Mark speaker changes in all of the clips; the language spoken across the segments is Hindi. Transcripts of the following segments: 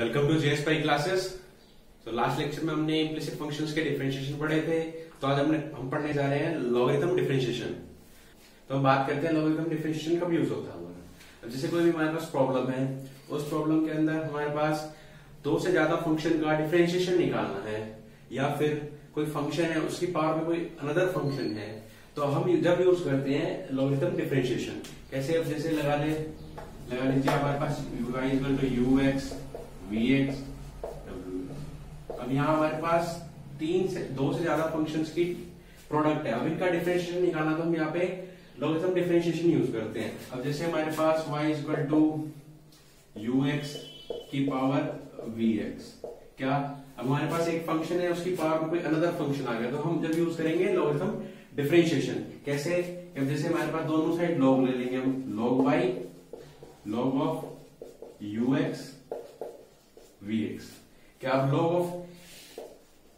Speaker 1: Welcome to JSPi classes. तो लास्ट लेक्चर में हमने इम्प्लिसिट फंक्शंस के डिफरेंशिएशन पढ़े थे। तो आज हम पढ़ने जा रहे हैं लॉगरिथम डिफरेंशिएशन। तो हम बात करते हैं लॉगरिथम डिफरेंशिएशन कब यूज होता है हमारा। जैसे कोई भी हमारे पास प्रॉब्लम है, उस प्रॉब्लम के अंदर हमारे पास दो से ज्यादा फंक्शन का डिफरेंशिएशन निकालना है, या फिर कोई फंक्शन है उसकी पावर में कोई अनदर फंक्शन है, तो हम जब यूज करते हैं लॉगरिथम डिफरेंशिएशन। कैसे? अब जैसे लगा लीजिए हमारे पास ux vx w। अब यहाँ हमारे पास दो से ज्यादा फंक्शंस की प्रोडक्ट है। अब इनका डिफरेंशिएशन निकालना तो हम यहाँ पे लॉगरिथम डिफरेंशिएशन यूज करते हैं। अब जैसे हमारे पास y इक्वल टू ux की पावर vx, क्या अब हमारे पास एक फंक्शन है, उसकी पावर में कोई अनदर फंक्शन आ गया, तो हम जब यूज करेंगे लॉगरिथम डिफरेंशिएशन। कैसे? अब जैसे हमारे पास दोनों साइड लॉग ले लेंगे हम, log y log of ux vx। क्या अब log ऑफ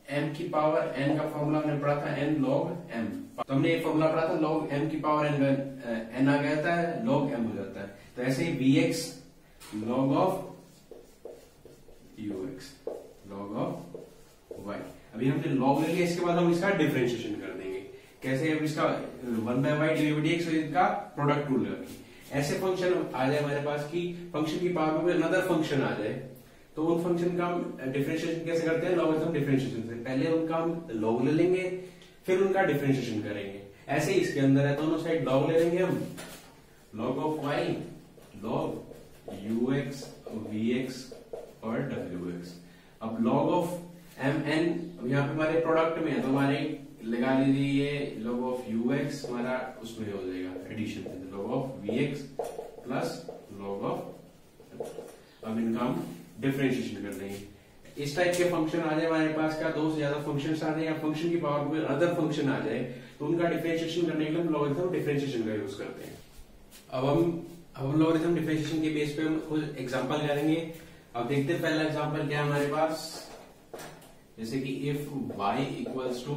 Speaker 1: m की पावर n का फॉर्मूला हमने पढ़ा था n log m। तो हमने एक फॉर्मूला पढ़ा था log m की पावर n आ गया था, log m हो जाता है। तो ऐसे ही vx log of ux log of y। अभी हमने log ले लिया, इसके बाद हम इसका डिफरेंशिएशन कर देंगे। कैसे? अब इसका 1/y dx इसका प्रोडक्ट रूल लगा। ऐसे फंक्शन आ जाए हमारे पास कि फंक्शन की पावर में कोई अनदर फंक्शन आ जाए, तो उन फंक्शन का हम डिफरेंशिएशन कैसे करते हैं? लॉगरिथम डिफरेंशिएशन से। पहले उनका हम लॉग ले लेंगे, फिर उनका डिफरेंशिएशन करेंगे। ऐसे ही इसके अंदर है, दोनों साइड लॉग ले लेंगे हम, log of y log ux vx और wx। अब log ऑफ mn यहाँ पे हमारे प्रोडक्ट में है, तो हमारे लगा लीजिए ये log ऑफ ux हमारा उसमें हो जाएगा एडिशन से, log of vx plus log of. अब इनका हम डिफरेंशिएशन कर देंगे। इस टाइप के फंक्शन आ जाए हमारे पास, का दो से ज्यादा फंक्शन आ जाए या फंक्शन की पावर में अदर फंक्शन आ जाए, तो उनका डिफरेंशिएशन करने के लिए हम लॉगरिथम डिफरेंशिएशन का यूज करते हैं। अब हम लॉगरिथम डिफरेंशिएशन के बेस पे हम कुछ एग्जांपल करेंगे। अब देखते हैं पहला एग्जांपल क्या है हमारे पास। जैसे कि if y equals to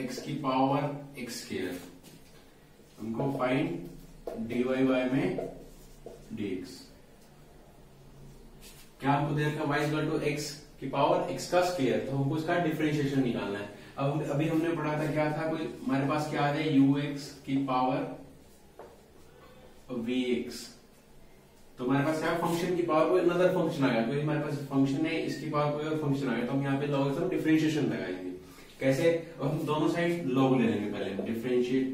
Speaker 1: x की पावर x स्क्वायर, हमको फाइंड dy y में dx। क्या हमको दे रखा y इक्वल टू x की पावर x का स्क्वायर, तो हमको इसका डिफरेंशिएशन निकालना है। अब अभी हमने पढ़ा था क्या था, कोई हमारे पास क्या आ जाए ux की पावर vx, तो हमारे पास क्या फंक्शन की पावर कोई अनदर फंक्शन आ गया, कोई हमारे पास फंक्शन है, इसकी पावर कोई और फंक्शन आ गया, तो हम यहाँ पे लॉगरिथम डिफरेंशिएशन लगाएंगे। कैसे? और हम दोनों साइड लॉग ले लेंगे। पहले differentiate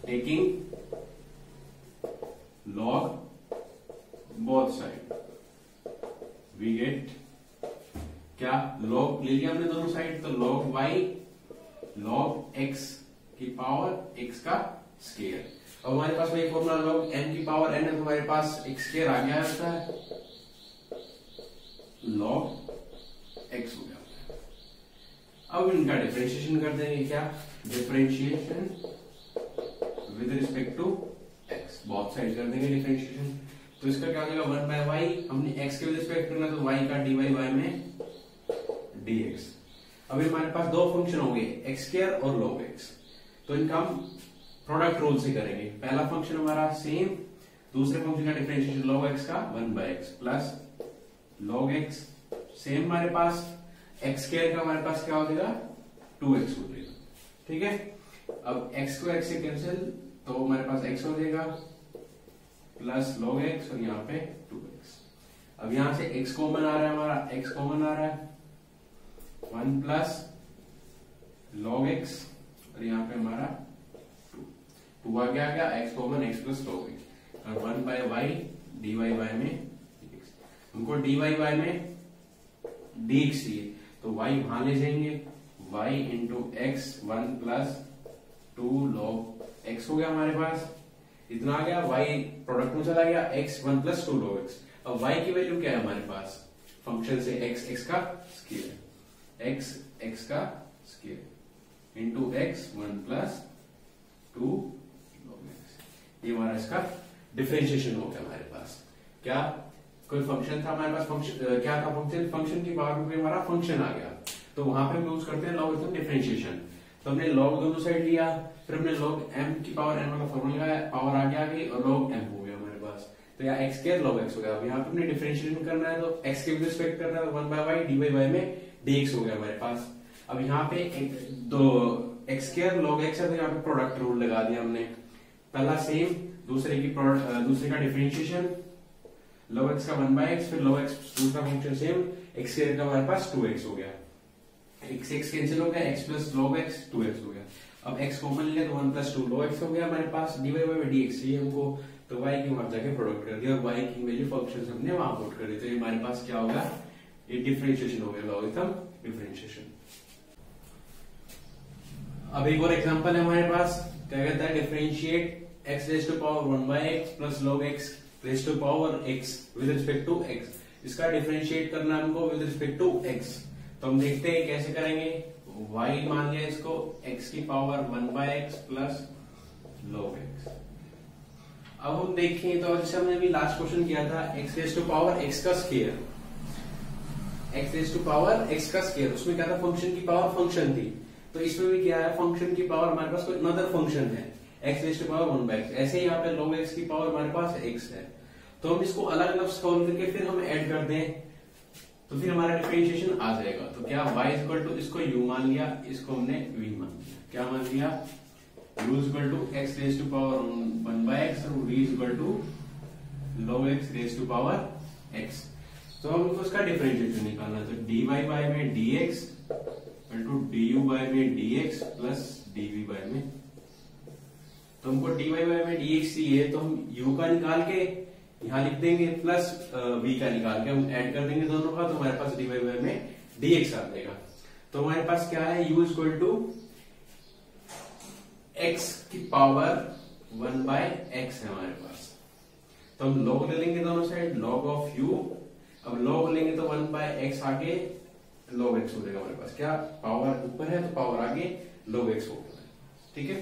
Speaker 1: taking log both side we get क्या, लॉग ले लिया हमने दोनों साइड, तो log y log x की पावर x का स्क्वायर। और हमारे पास वही फॉर्मूला log n की पावर n है, तो हमारे पास x स्क्वायर आ गया होता है, log x हो गया। अब इनका डिफरेंशिएशन कर देंगे। क्या? Differentiation with respect to x, both side कर देंगे डिफरेंशिएशन। तो इसका क्या हो जाएगा 1/y, हमने x के रिस्पेक्ट करना, तो y का dy y में dx। अभी हमारे पास दो फंक्शन होंगे x स्क्वायर और log x, तो इनका हम प्रोडक्ट रूल से करेंगे। पहला फंक्शन हमारा सेम, दूसरे फंक्शन का डिफरेंशिएशन log x का 1/x plus log x same हमारे पास, x स्क्वायर का हमारे पास क्या हो जाएगा 2x हो जाएगा। ठीक है? अब x को x से कैंसिल, तो हमारे पास x हो जाएगा प्लस log x और यहाँ पे 2x। अब यहां से x कॉमन आ रहा है, हमारा x कॉमन आ रहा है, 1 प्लस log x और यहाँ पे हमारा 2 आ गया x common, x plus log x और 1/y dy y में dx। हमको dy y में dx चाहिए, तो y वहां ले जाएंगे, y into x 1 plus 2 log x हो गया हमारे पास, इतना आ गया। y प्रोडक्ट में चला गया, x 1 प्लस 2 log x। अब y की वैल्यू क्या है हमारे पास, फंक्शन से x का स्क्वायर, x का square into x 1 plus 2 log x। ये हमारा इसका डिफरेंशिएशन हो गया हमारे पास। क्या? कोई फंक्शन था हमारे पास, फंक्शन क्या था, फंक्शन की पावर में हमारा फंक्शन आ गया, तो वहां पे हम यूज करते हैं लॉगरिथम डिफरेंशिएशन। तो हमने log दोनों साइड लिया, फिर हमने log m की पावर n वाला फॉर्मूला लगाया, पावर आ गया और log m हो गया हमारे पास। तो तो यहाँ एक्स स्क्वायर log x हो गया। अब यहाँ पे अपने डिफरेंशिएशन करना है तो x के विद रिस्पेक्ट करना है, 1/y dy y में dx हो गया हमारे पास। अब यहाँ पे दो x स्क्वायर log x है तो यहाँ पे प्रोडक्ट रूल लगा दिया हमने, पहला सेम, दूसरे का डिफरेंशिएशन log x का 1/x, फिर log x दूसरा फंक्शन सेम, x स्क्वायर का हमारे पास 2x हो गया, x कैंसिल हो गया, x plus log x 2x हो गया। अब x कॉमन लिया तो 1 प्लस 2 log x हो गया हमारे पास, dy by में dx चाहिए हमको, तो y की वहां जाके प्रोडक्ट कर दिया और y की वैल्यू फंक्शन हमने वहां पुट कर दी, तो ये हमारे पास क्या होगा, ये डिफरेंशिएशन हो गया, लॉगरिथम डिफरेंशिएशन। अब एक और एग्जांपल है हमारे पास, क्या कहता है, differentiate x raise to power 1/x plus log x raise to power x with respect to x। इसका डिफरेंशिएट करना हमको विद रिस्पेक्ट टू x, तो हम देखते हैं कैसे करेंगे। y मान लिया इसको x की power 1/x plus log x। अब हम देखें तो जैसे हमने अभी लास्ट क्वेश्चन किया था, x raise to power x का square, x raise to power x का स्क्वायर, उसमें क्या था, फंक्शन की पावर फंक्शन थी, तो इसमें भी क्या है, फंक्शन की पावर हमारे पास कोई अनदर फंक्शन है, x raise to power 1/x। ऐसे ही यहाँ पे log x की पावर हमारे पास x है, तो हम इसको अलग अलग सॉल्व करके फिर हम ऐड कर दें तो फिर हमारा डिफरेंशिएशन आ जाएगा। तो क्या y इक्वल टू, इसको u मान लिया, इसको हमने v मान लिया, क्या मान लिया, u equal to x raise to power 1/x और v equal to log x raise to power x। तो हमको इसका डिफरेंशिएशन निकालना है, तो dy बाय में dx equal to du by में dx प्लस dv बाय में, तो हमको dy बाय में dx चाहिए, तो हम u का निकाल के यहाँ लिख देंगे प्लस v का निकाल के हम ऐड कर देंगे दोनों का, तो हमारे पास dy बाय में dx आ जाएगा। तो हमारे पास क्या है, u इक्वल टू x की पावर 1/x है हमारे पास, तो हम log ले लेंगे दोनों साइड, log ऑफ u, अब log लेंगे तो 1/x आगे log x हो जाएगा हमारे पास, क्या पावर ऊपर है तो पावर आगे log x हो गया, ठीक है।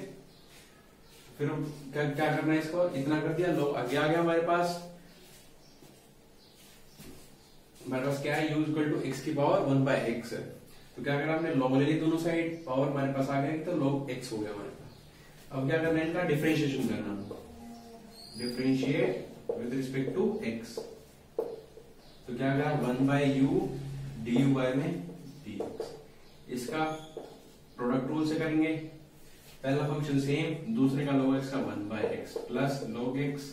Speaker 1: फिर हम क्या करना है, इसको इतना कर दिया, log आगे आ गया हमारे पास क्या है, u इक्वल टू x की पावर 1/x है, तो क्या करना हमने log ले ली दोनों साइड, पावर हमारे पास आ गया तो log x हो गया हमारे पास। अब क्या करना है, इनका डिफरेंशिएशन करना, differentiate with respect to x, तो क्या करा 1/u du बाय में dx, इसका प्रोडक्ट रूल से करेंगे, पहला फंक्शन सेम, दूसरे का log x का 1/x plus log x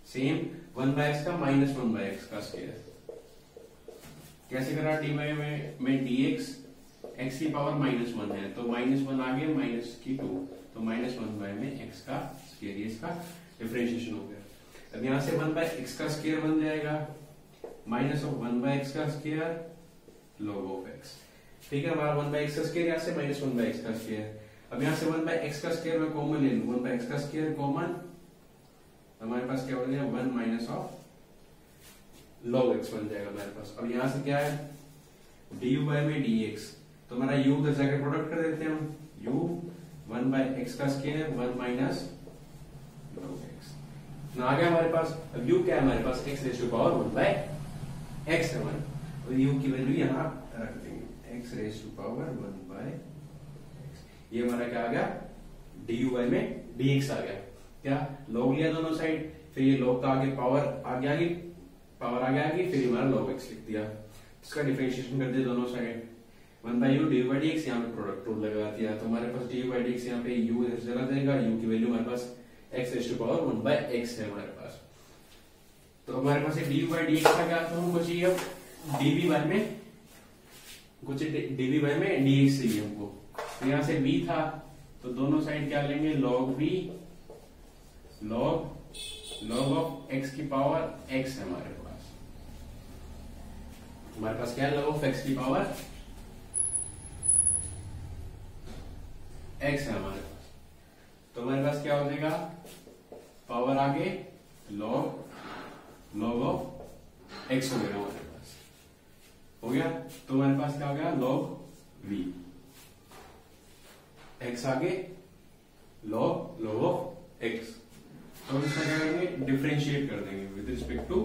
Speaker 1: same 1/x का माइनस 1/x का स्क्वायर, कैसे करा, dy में dx, x की पावर -1 है तो -1 आ गया, माइनस की 2, तो -1 में x का स्क्वायर, इसका डिफरेंशिएशन हो गया। अब यहां से 1/x का स्क्वायर बन जाएगा माइनस ऑफ 1/x का स्क्वायर log ऑफ x, ठीक है, हमारा 1/x का स्क्वायर यहाँ से माइनस 1/x का स्क्वायर। अब यहां से 1/x का स्क्वायर में कॉमन ले लूं, 1/x का स्क्वायर कॉमन, हमारे पास क्या हो जाएगा 1 माइनस ऑफ log x बन जाएगा हमारे पास। अब यहां से क्या है, du बाय में dx, तो हमारा u उधर जाकर प्रोडक्ट कर देते हैं हम, u 1/x का स्क्वायर 1 माइनस log x ना आ गया हमारे पास। अब u क्या है हमारे पास, x raise to power 1/x है हमारे, और u की वैल्यू यहाँ रख देंगे, x raise to power 1/x, ये हमारा क्या आ गया, du बाय में dx आ गया, क्या log लिया दोनों साइड, फिर ये log का आगे पावर आगे आगे पावर आ गया, फिर हमारा log x लिख दिया, इसका डिफरेंशिएशन कर दिया दोनों side, 1/u du by dx, यहाँ पे प्रोडक्ट रूल लगा दिया, तो हमारे पास du by dx यहाँ पे u चला जाएगा, u की वैल्यू हमारे पास x raise to power 1/x है हमारे पास, तो हमारे पास du by dx का क्या, तो हमको चाहिए अब dv by में, कुछ dv by में dx चाहिए हमको, तो यहाँ से v था तो दोनों साइड क्या लेंगे, log v log of x की पावर x है हमारे पास क्या है, log ऑफ x की पावर x है हमारे पास, तो हमारे पास क्या हो जाएगा, पावर आगे log ऑफ x हो गया हमारे पास, हो गया, तो हमारे पास क्या हो गया, log v, x आगे log ऑफ x, तो हम इसका क्या करेंगे, डिफरेंशिएट कर देंगे विद रिस्पेक्ट टू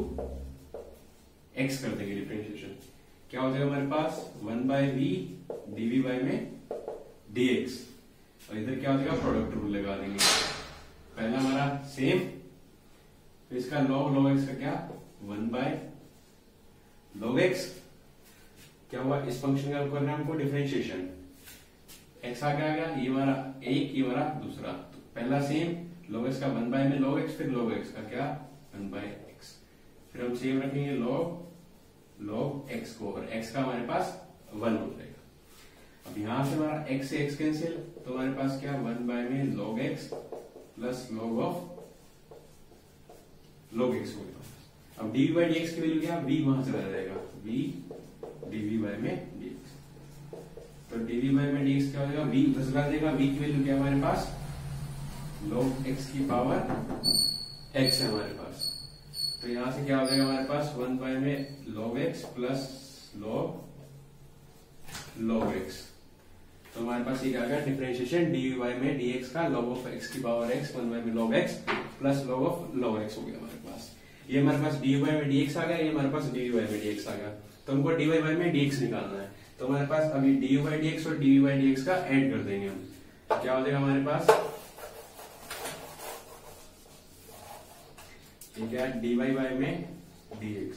Speaker 1: x कर देंगे डिफरेंशिएशन, क्या हो जाएगा हमारे पास 1/v dv by में dx, और इधर क्या हो जाएगा, प्रोडक्ट रूल लगा देंगे, पहला हमारा सेम तो इसका log x का क्या 1 बाय log x क्या हुआ, इस फंक्शन का करना है हमको डिफरेंशिएशन, x आगे आ गया, ये वाला एक, ये वाला दूसरा, तो पहला सेम log x का 1 बाय में log x, फिर log x का क्या 1 बाय x, फिर हम सेम रखेंगे log x को, और x का हमारे पास 1 हो जाएगा। अब यहां से हमारा x से x कैंसिल, तो हमारे पास क्या 1 बाय में log x plus log x हो गया। अब dv बाई dx की वैल्यू क्या, v वहां से रह जाएगा, v dv बाय में dx, तो dv बाय में dx क्या हो जाएगा, v बस रह जाएगा, v की वैल्यू क्या हमारे पास log x की पावर x है हमारे पास, तो यहां से क्या हो जाएगा हमारे पास 1 बाय में log x plus log x, तो हमारे पास ये क्या आ गया डिफरेंशिएशन dv बाय में dx का log of x की पावर x 1 बाय में log x plus log x हो गया हमारे पास। ये हमारे पास dy बाय में dx आ गया, ये हमारे पास dv बाय में dx आ गया, तो हमको dy बाय में dx निकालना है, तो हमारे पास अभी du बाय dx और dv बाय dx का ऐड कर देंगे हम, क्या हो जाएगा हमारे पास, ठीक है dy बाय में dx,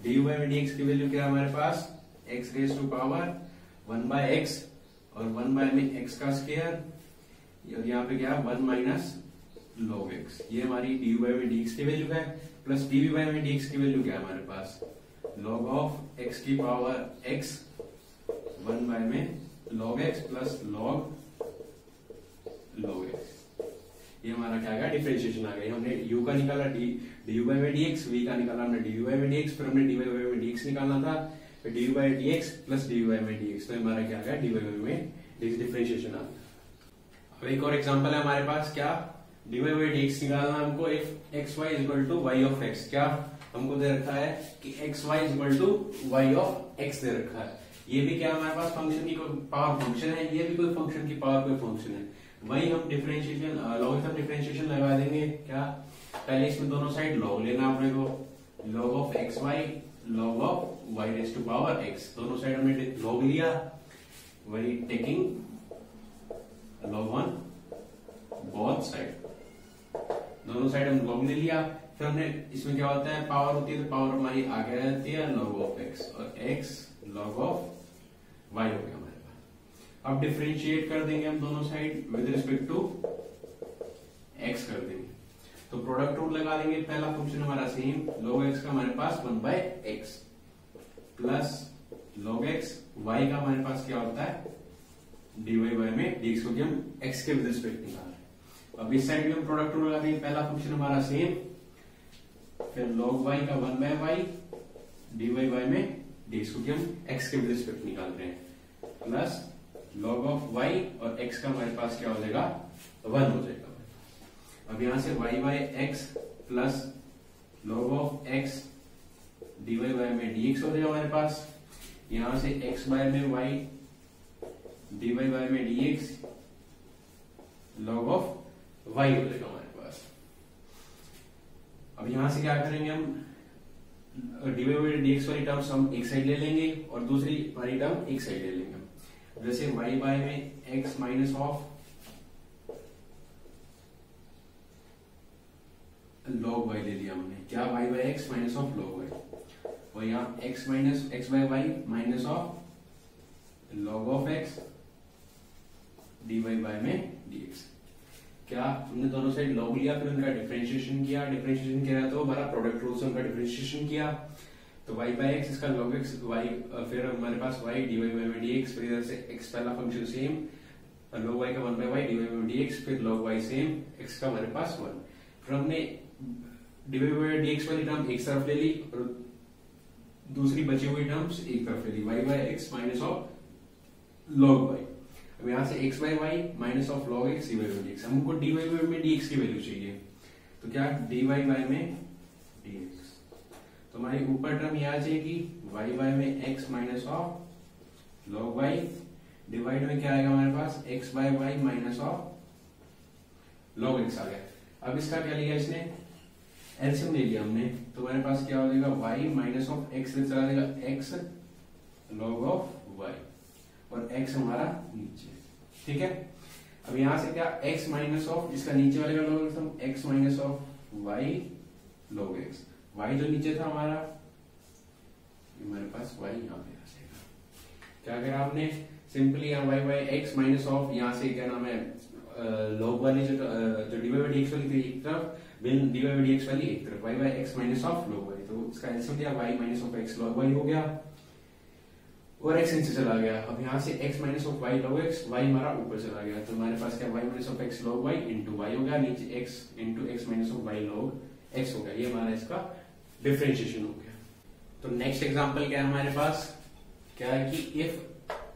Speaker 1: dy बाय में dx की वैल्यू क्या है हमारे पास x raise to power 1 by x और 1 बाय में x का स्क्वायर, और यहाँ पे क्या 1 माइनस log x, ये हमारी dy बाय में dx की वैल्यू है, प्लस dv बाय में dx की वैल्यू क्या है हमारे पास log ऑफ x की पावर x 1 बाय में log x plus log x, ये हमारा क्या आ गया डिफरेंशिएशन आ गया। हमने u का निकाला du बाय में dx, v का निकाला हमने du बाय में dx, फिर हमने dy बाय में dx निकालना था, फिर du by dx plus du by में dx, तो हमारा क्या आ गया dy बाय में dx डिफरेंशिएशन आ गया। अब एक और एग्जांपल है हमारे पास, क्या dy बाय dx निकालना हमको, if x y equal to y of x, क्या हमको दे रखा है कि x y equal to y of x दे रखा है, ये भी क्या हमारे पास फंक्शन की कोई पावर फंक्शन है, ये भी कोई फंक्शन की पावर कोई फंक्शन है, वही हम डिफरेंशिएशन लॉगरिथम डिफरेंशिएशन लगा देंगे, क्या पहले इसमें दोनों साइड log लेना अपने को, log of xy log of y raise to power x, दोनों साइड हमने log लिया, वही taking log on both side, दोनों साइड हम log ले लिया, फिर हमने इसमें क्या होता है पावर होती है, तो पावर हमारी आगे रहती है log ऑफ x, और x log ऑफ y हो गया हमारे पास। अब डिफरेंशिएट कर देंगे हम दोनों side with respect to x कर देंगे, तो प्रोडक्ट रूल लगा देंगे, पहला फंक्शन हमारा सेम log x का हमारे पास 1 by x plus log x, y का हमारे पास क्या होता है dy बाय में dx, क्योंकि हम x के विद रिस्पेक्ट निकाल रहे हैं। अब इस साइड में हम प्रोडक्ट रूल लगा देंगे, पहला फंक्शन हमारा सेम, फिर log y का 1 बाय y dy बाय में dx, क्योंकि हम x के विद रिस्पेक्ट निकाल रहे हैं, प्लस log ऑफ y और x का हमारे पास क्या हो जाएगा 1 हो जाएगा। अब यहां से y by x plus log of x dy by में dx हो जाएगा हमारे पास, यहां से x बाय में y dy बाय में dx log ऑफ y हो जाएगा हमारे पास। अब यहां से क्या करेंगे हम, dy बाय dx वाली टर्म हम एक साइड ले लेंगे और दूसरी वाली टर्म एक साइड ले लेंगे, जैसे y बाय में x minus of log y ले लिया हमने, क्या y by x minus of log y, और यहाँ x minus x by y minus of log of x dy by में dx, क्या हमने दोनों साइड log लिया, फिर उनका डिफरेंशिएशन किया, डिफरेंशिएशन किया तो हमारा प्रोडक्ट रूल से उनका डिफरेंशिएशन किया, तो y बाय x इसका log x y, फिर हमारे पास y dy बाय में dx, फिर इधर से x पहला फंक्शन सेम log y का 1 बाय y dy बाय में dx, फिर log y सेम x का हमारे पास 1, फिर हमने dy बाय dx वाली टर्म एक तरफ ले ली और दूसरी बची हुई टर्म्स एक तरफ ले ली, y by x minus of log y, अब यहां से x by y minus of log x dy by dx, हमको dy बाय में dx की वैल्यू चाहिए, तो क्या dy बाय में dx, तो हमारी ऊपर टर्म यह आ जाएगी y बाय में x minus of log y, divide में क्या आएगा हमारे पास x by y minus of log x आ गया। अब इसका क्या लिया इसने एलसीएम ले लिया हमने, तो हमारे पास क्या हो जाएगा y माइनस ऑफ x से चला जाएगा x log ऑफ y, और x हमारा नीचे, ठीक है। अब यहां से क्या x माइनस ऑफ, इसका नीचे वाले का logarithm x minus of y log x। y जो नीचे था हमारा, हमारे पास y यहाँ पे आ जाएगा। क्या करा आपने, सिंपली यहाँ y by x minus of, यहाँ से क्या नाम है log वाली जो dy बाई dx वाली थी एक तरफ, बिन dy बाई dx वाली एक तरफ, y by x minus of log y, तो इसका एलसीएम दिया y minus of x log y हो गया, और x नीचे चला गया। अब यहाँ से x minus of y log x, y हमारा ऊपर चला गया, तो हमारे पास क्या y minus of x log y into y हो गया, नीचे x into x minus of y log x हो गया। ये हमारा इसका डिफरेंशिएशन हो गया। तो नेक्स्ट एग्जांपल क्या है हमारे पास, क्या है कि if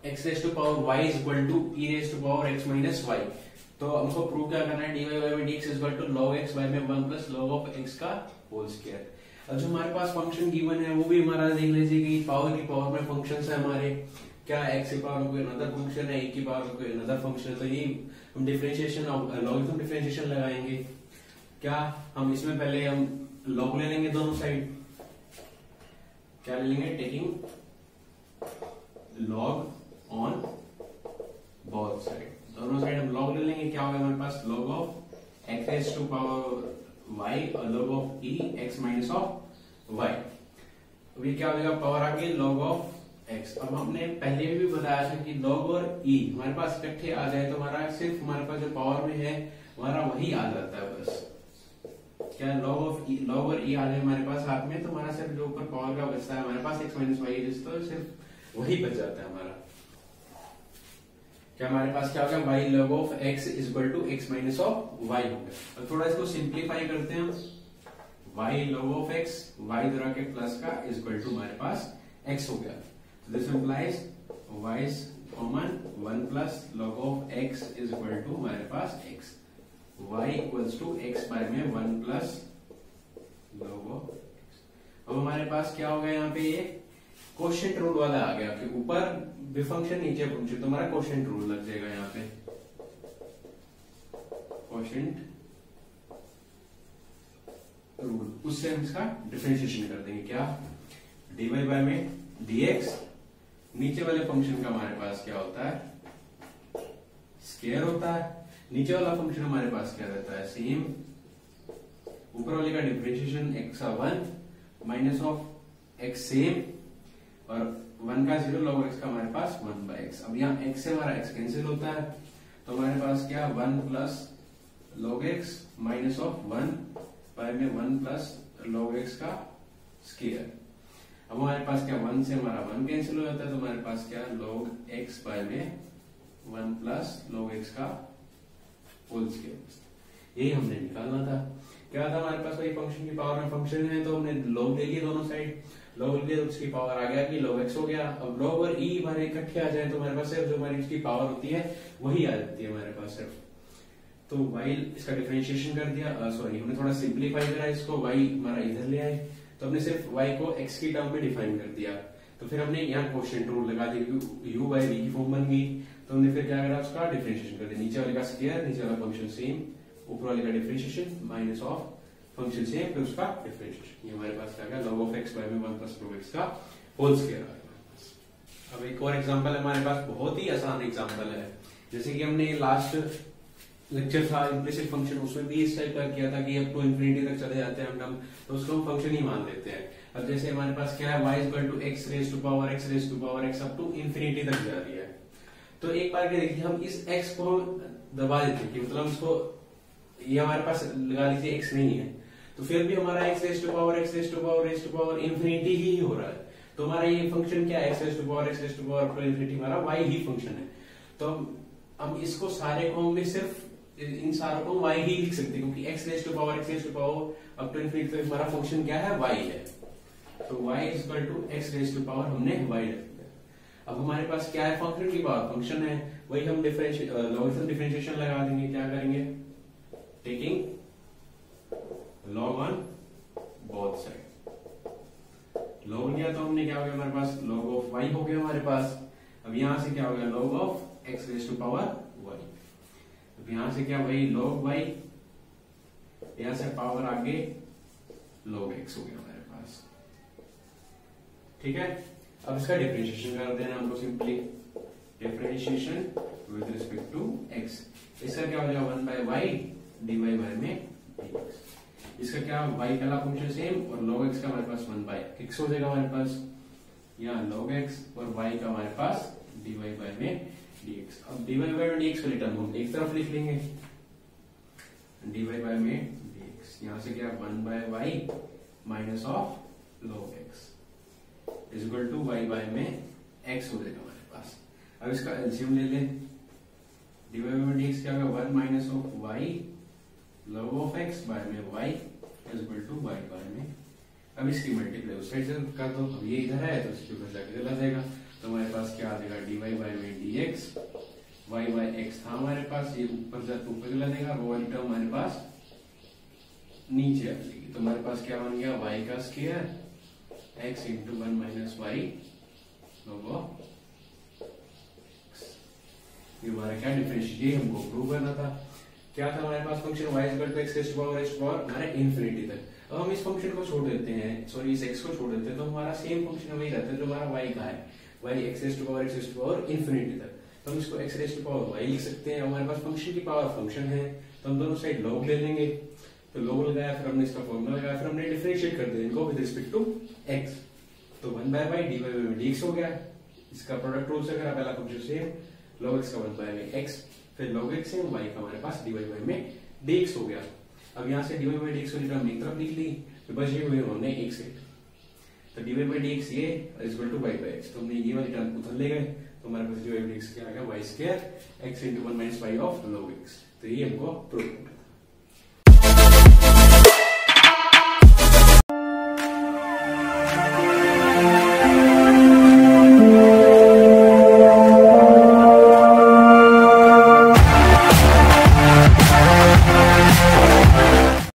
Speaker 1: x raise to power y is equal to e raise to power x minus y, तो हमको प्रूव क्या करना है, dy by dx is equal to log x y में 1 प्लस log ऑफ x का होल स्क्वायर। अब जो हमारे पास फंक्शन गिवन है वो भी हमारा देख लीजिए कि पावर की पावर में फंक्शंस है हमारे, क्या x की पावर कोई अनदर फंक्शन है, e की पावर कोई अनदर फंक्शन है, तो ये हम डिफरेंशिएशन लॉगरिथम डिफरेंशिएशन लगाएंगे। क्या हम इसमें पहले हम लॉग ले लेंगे दोनों साइड, क्या ले लेंगे, taking log on both side, दोनों साइड हम लॉग ले लेंगे। क्या होगा हमारे पास, log of x raise to power y और log of e x minus of y। अभी क्या हो जाएगा, पावर आ गई log ऑफ x। अब हमने पहले भी बताया था कि log और e हमारे पास इकट्ठे आ जाए तो हमारा सिर्फ हमारे पास जो पावर में है हमारा वही आ जाता है बस। क्या log और e आ जाए हमारे पास हाथ में, तो हमारा सिर्फ जो ऊपर पावर का बचता है हमारे पास x माइनस वाई, तो सिर्फ वही बच जाता है हमारा। क्या हमारे पास क्या हो गया, y log of x is equal to x minus of y हो गया। अब थोड़ा इसको सिंप्लीफाई करते हैं, y log of x y द्वारा के प्लस का इज इक्वल टू हमारे पास x हो गया। तो this implies y is common 1 plus log of x is equal to हमारे पास x, y equals to x by में 1 प्लस log ऑफ x। अब हमारे पास क्या हो गया, यहाँ पे ये क्वोशिएंट रूल वाला आ गया कि ऊपर फंक्शन नीचे फंक्शन, तो हमारा क्वोशिएंट रूल लग जाएगा यहाँ पे, क्वोशिएंट रूल, उससे हम इसका डिफरेंशिएशन कर देंगे। क्या, dy बाय में dx, नीचे वाले फंक्शन का हमारे पास क्या होता है, स्क्वायर होता है, नीचे वाला फंक्शन हमारे पास क्या रहता है, सेम, ऊपर वाले का डिफरेंशिएशन x का 1 माइनस ऑफ x सेम, और 1 का 0 log x का हमारे पास 1 बाय x। अब यहाँ x से हमारा x कैंसिल होता है, तो हमारे पास क्या 1 plus log x minus of 1 by में 1 प्लस log x का स्क्वायर। अब हमारे पास क्या 1 से हमारा 1 कैंसिल हो जाता है, तो हमारे पास क्या log x बाय में 1 प्लस log x का होल स्क्वायर। यही हमने निकालना था। क्या था हमारे पास, कोई फंक्शन की पावर में फंक्शन है तो हमने log ले लिए दोनों साइड, log ले तो उसकी पावर आ गया कि log x हो गया। अब log और e हमारे इकट्ठे आ जाए तो हमारे पास सिर्फ जो हमारी उसकी पावर होती है वही आ जाती है हमारे पास सिर्फ। तो y इसका डिफरेंशिएशन कर दिया, सॉरी हमने थोड़ा सिंप्लीफाई करा इसको, y हमारा इधर ले आए, तो हमने सिर्फ y को x की टर्म में डिफाइन कर दिया। तो फिर हमने यहाँ क्वोशिएंट रूल लगा दिया, u बाय v की फॉर्म बन गई, तो हमने फिर क्या करा, उसका डिफरेंशिएशन कर दिया, नीचे वाले का स्क्वायर, नीचे वाला फंक्शन सेम, ऊपर वाले का differentiation minus of function same, फिर उसका डिफरेंशिएशन। ये हमारे पास क्या log ऑफ x बाय में 1 प्लस log x का होल स्क्वायर आ गया। अब एक और एग्जांपल हमारे पास, बहुत ही आसान एग्जांपल है, जैसे कि हमने लास्ट लेक्चर था इम्प्लिसिट फंक्शन, उसमें भी इस टाइप का किया था कि अब तो इंफिनिटी तक चले जाते हैं हम, तो उसको हम फंक्शन ही मान लेते हैं। अब जैसे हमारे पास क्या है, y equal to x raise to power x up to infinity तक जा रही है, तो एक बार के देखिए हम इस x को दबा देते हैं कि मतलब इसको, ये हमारे पास लगा लीजिए x नहीं है, तो फिर भी हमारा x raise to power infinity ही हो रहा है, तो हमारा ये फंक्शन क्या है, x raise to power infinity हमारा y ही फंक्शन है। तो हम इसको सारे को हम सिर्फ इन सारों को y ही लिख सकते हैं, क्योंकि x raise to power up to infinity, तो हमारा फंक्शन क्या है, y है, तो y is equal to x raise to power हमने y रख दिया। अब हमारे पास क्या है, फंक्शन की पावर फंक्शन है, वही हम लॉगरिथम डिफरेंशिएशन लगा देंगे। क्या करेंगे, taking log on both side, log लिया तो हमने क्या हो गया हमारे पास, log ऑफ y हो गया हमारे पास। अब यहां से क्या हो गया, log of x raise to power y, अब यहां से क्या भाई log y, यहां से पावर आगे log x हो गया हमारे पास, ठीक है। अब इसका डिफरेंशिएशन कर देना हमको, simply differentiation with respect to x, इसका क्या हो जाएगा 1 बाय y dy बाय में dx। इसका क्या y का फंक्शन सेम और log x का हमारे पास 1 बाय x हो जाएगा हमारे पास, यहाँ log x और y का हमारे पास dy बाय में dx। अब dy बाय में dx का टर्म हम एक तरफ लिख लेंगे, dy बाय में dx, यहाँ से क्या 1 by y minus of log x is equal to y by में x हो जाएगा हमारे पास। अब इसका एलसीएम ले लें, dy बाय में dx क्या होगा 1 minus of y log of x by में y is equal to y by में। अब इसकी मल्टीप्लाई उस साइड से कर दो, अब ये इधर है तो इसके ऊपर जाके चला जाएगा, तो हमारे पास क्या आ जाएगा dy बाय में dx, y बाय x था हमारे पास, ये ऊपर जाकर ऊपर चला जाएगा, वो वाली टर्म हमारे पास नीचे आ जाएगी, तो हमारे पास क्या बन गया y का square x into 1 minus y log of x। ये हमारा क्या डिफरेंशिएट हमको प्रूव करना था। क्या था हमारे पास function y equal to x raise to power हमारे इनफिनिटी तक। अब हम इस फंक्शन को छोड़ देते हैं, सॉरी इस x को छोड़ देते हैं, तो हमारा सेम फंक्शन वही रहता है जो हमारा y का है, y x raise to power infinity तक। तो हम इसको x raise to power y लिख सकते हैं, हमारे पास फंक्शन की पावर फंक्शन है, तो हम दोनों साइड log ले लेंगे, तो log लगाया, फिर हमने इसका फॉर्मूला लगाया, फिर हमने डिफरेंशिएट कर दिया इनको विद रिस्पेक्ट टू x, तो 1 बाय y dy बाय में dx हो गया। इसका प्रोडक्ट रूल से करा, पहला फंक्शन सेम, log x का 1 बाय में x, फिर log x सेम, y का हमारे पास dy बाय में dx हो गया। अब यहाँ से dy बाय dx वाली टर्म एक तरफ लिख ली, फिर बचे हुए हमने एक साइड, तो dy बाय dx ये is equal to y by x, तो हमने ये वाली टर्म उधर ले गए, तो हमारे पास dy बाय dx क्या आ गया y square x into 1 minus y of log x। तो ये हमको प्रूव